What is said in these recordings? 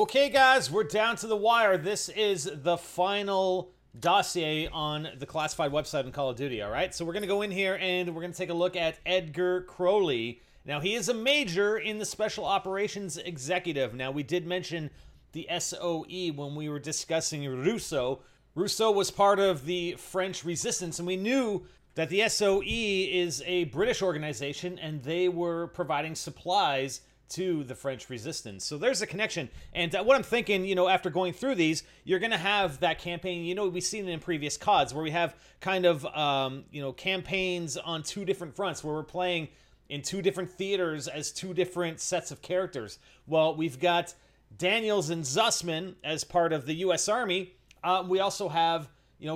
Okay, guys, we're down to the wire. This is the final dossier on the classified website in Call of Duty, all right? So we're going to go in here and we're going to take a look at Edgar Crowley. Now, he is a major in the Special Operations Executive. Now, we did mention the SOE when we were discussing Rousseau. Rousseau was part of the French Resistance, and we knew that the SOE is a British organization, and they were providing supplies to the French Resistance. So there's a connection. And what I'm thinking, after going through these, you're going to have that campaign. We've seen it in previous CODs where we have kind of, campaigns on two different fronts where we're playing in two different theaters as two different sets of characters. Well, we've got Daniels and Zussman as part of the U.S. Army. We also have,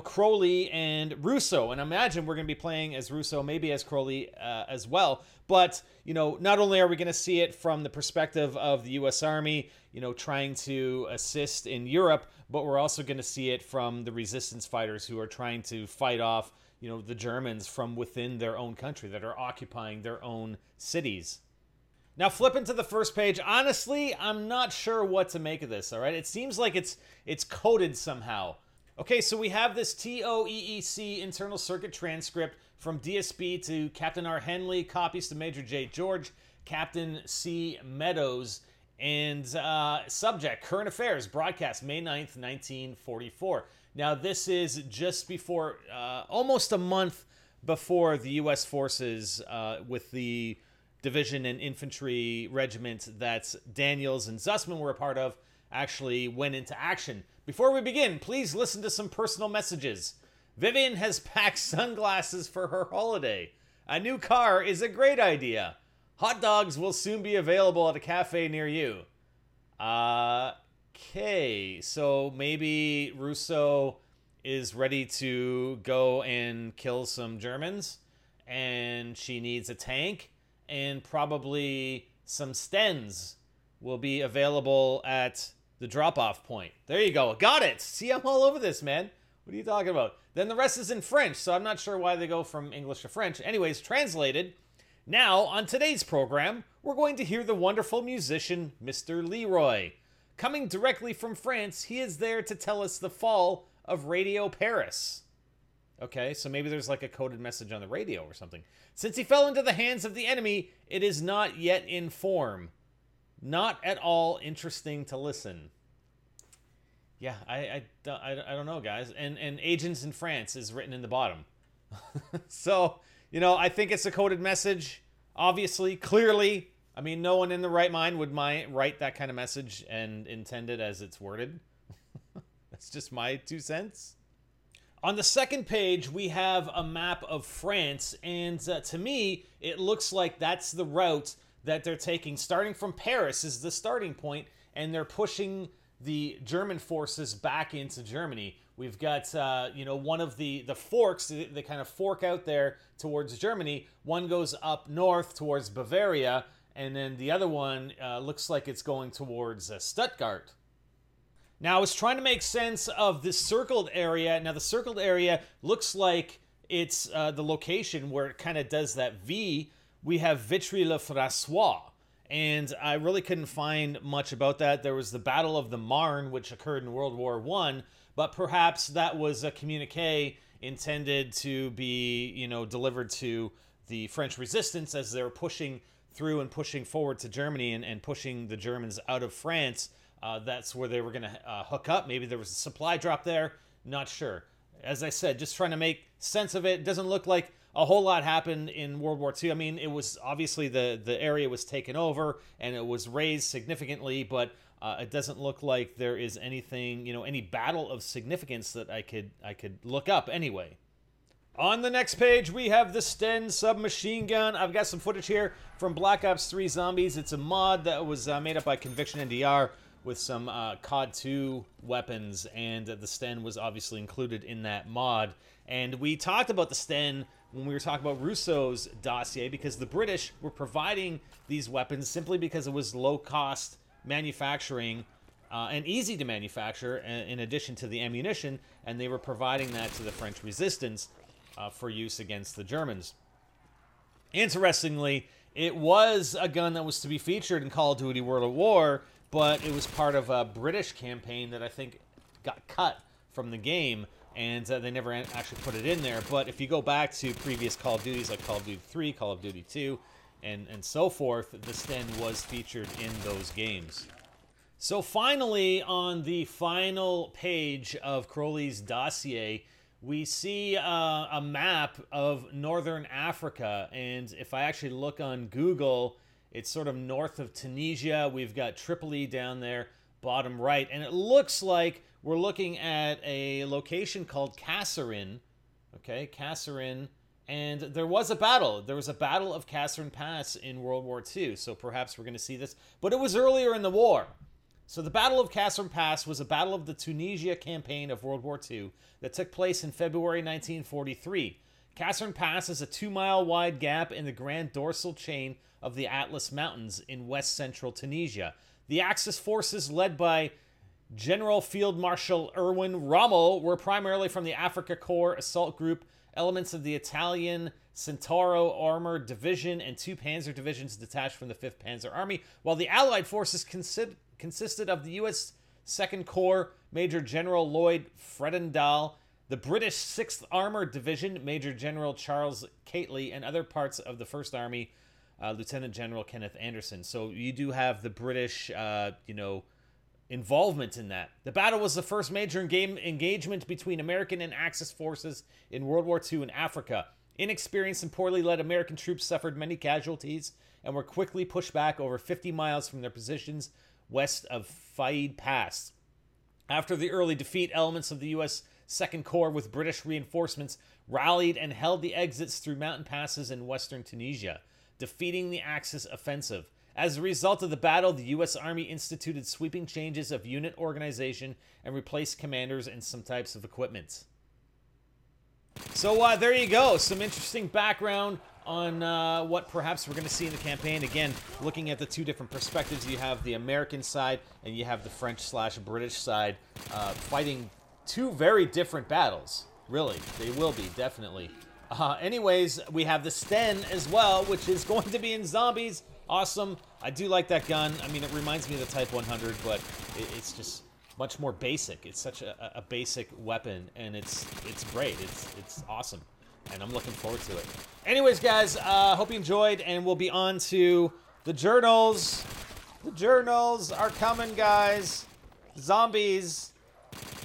Crowley and Rousseau. And I imagine we're going to be playing as Rousseau, maybe as Crowley as well. But, not only are we going to see it from the perspective of the U.S. Army, trying to assist in Europe, but we're also going to see it from the resistance fighters who are trying to fight off, the Germans from within their own country that are occupying their own cities. Now, flipping to the first page, honestly, I'm not sure what to make of this, all right? It seems like it's coded somehow. Okay, so we have this TOEEC internal circuit transcript from DSB to Captain R. Henley, copies to Major J. George, Captain C. Meadows, and subject, current affairs, broadcast May 9th, 1944. Now, this is just before, almost a month before the U.S. forces with the division and infantry regiment that Daniels and Zussman were a part of actually went into action. Before we begin, please listen to some personal messages. Vivian has packed sunglasses for her holiday. A new car is a great idea. Hot dogs will soon be available at a cafe near you. Okay, so maybe Rousseau is ready to go and kill some Germans, and she needs a tank, and probably some Stens will be available at the drop-off point. There you go. Got it. See, I'm all over this, man. What are you talking about? Then the rest is in French, so I'm not sure why they go from English to French. Anyways, translated. Now, on today's program, we're going to hear the wonderful musician, Mr. Leroy. Coming directly from France, he is there to tell us the fall of Radio Paris. Okay, so maybe there's like a coded message on the radio or something. Since he fell into the hands of the enemy, it is not yet in form. Not at all interesting to listen. Yeah, I don't know, guys. And Agents in France is written in the bottom. So, I think it's a coded message. Obviously, clearly. I mean, no one in the right mind would write that kind of message and intend it as it's worded. That's just my 2 cents. On the second page, we have a map of France. And to me, it looks like that's the route that they're taking. Starting from Paris is the starting point, and they're pushing the German forces back into Germany. We've got, one of the forks, they kind of fork out there towards Germany. One goes up north towards Bavaria, and then the other one looks like it's going towards Stuttgart. Now, I was trying to make sense of this circled area. Now, the circled area looks like it's the location where it kind of does that V. We have Vitry-le-François, and I really couldn't find much about that. There was the Battle of the Marne, which occurred in World War I, but perhaps that was a communique intended to be, delivered to the French resistance as they were pushing through and pushing forward to Germany and pushing the Germans out of France. That's where they were going to hook up. Maybe there was a supply drop there. Not sure. As I said, just trying to make sense of it. It doesn't look like a whole lot happened in World War II. I mean, it was obviously the area was taken over and it was raised significantly, but it doesn't look like there is anything, any battle of significance that I could look up anyway. On the next page, we have the Sten Sub Machine Gun. I've got some footage here from Black Ops 3 Zombies. It's a mod that was made up by Conviction NDR with some COD 2 weapons, and the Sten was obviously included in that mod. And we talked about the Sten when we were talking about Rousseau's dossier, because the British were providing these weapons simply because it was low-cost manufacturing and easy to manufacture in addition to the ammunition, and they were providing that to the French resistance for use against the Germans. Interestingly, it was a gun that was to be featured in Call of Duty World at War but it was part of a British campaign that I think got cut from the game, and they never actually put it in there. But if you go back to previous Call of Duties, like Call of Duty 3, Call of Duty 2, and so forth, the Sten was featured in those games. So finally, on the final page of Crowley's dossier, we see a map of northern Africa, and if I actually look on Google, it's sort of north of Tunisia. We've got Tripoli down there, bottom right, and it looks like we're looking at a location called Kasserine. Okay, Kasserine, and there was a battle. There was a battle of Kasserine Pass in World War II, so perhaps we're going to see this. But it was earlier in the war. So the Battle of Kasserine Pass was a battle of the Tunisia campaign of World War II that took place in February 1943. Kasserine Pass is a 2-mile wide gap in the Grand Dorsal Chain of the Atlas Mountains in west-central Tunisia. The Axis forces, led by General Field Marshal Erwin Rommel, were primarily from the Afrika Korps Assault Group, elements of the Italian Centauro Armored Division, and 2 panzer divisions detached from the 5th Panzer Army, while the Allied forces consisted of the U.S. 2nd Corps, Major General Lloyd Fredendall, the British 6th Armored Division, Major General Charles Cately, and other parts of the 1st Army, Lieutenant General Kenneth Anderson. So you do have the British, involvement in that. The battle was the first major engagement between American and Axis forces in World War II in Africa. Inexperienced and poorly led American troops suffered many casualties and were quickly pushed back over 50 miles from their positions west of Faid Pass. After the early defeat, elements of the U.S. 2nd Corps with British reinforcements rallied and held the exits through mountain passes in western Tunisia, defeating the Axis offensive. As a result of the battle, the U.S. Army instituted sweeping changes of unit organization and replaced commanders and some types of equipment. So there you go. Some interesting background on what perhaps we're going to see in the campaign. Again, looking at the 2 different perspectives, you have the American side and you have the French/British side fighting 2 very different battles. Really, they will be, definitely. Anyways, we have the Sten as well, which is going to be in Zombies. Awesome. I do like that gun. I mean, it reminds me of the Type 100, but it's just much more basic. It's such a basic weapon, and it's great. It's awesome, and I'm looking forward to it. Anyways, guys, hope you enjoyed, and we'll be on to the journals. The journals are coming, guys. Zombies.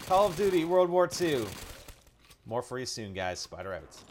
Call of Duty World War II. More for you soon, guys. Spider out.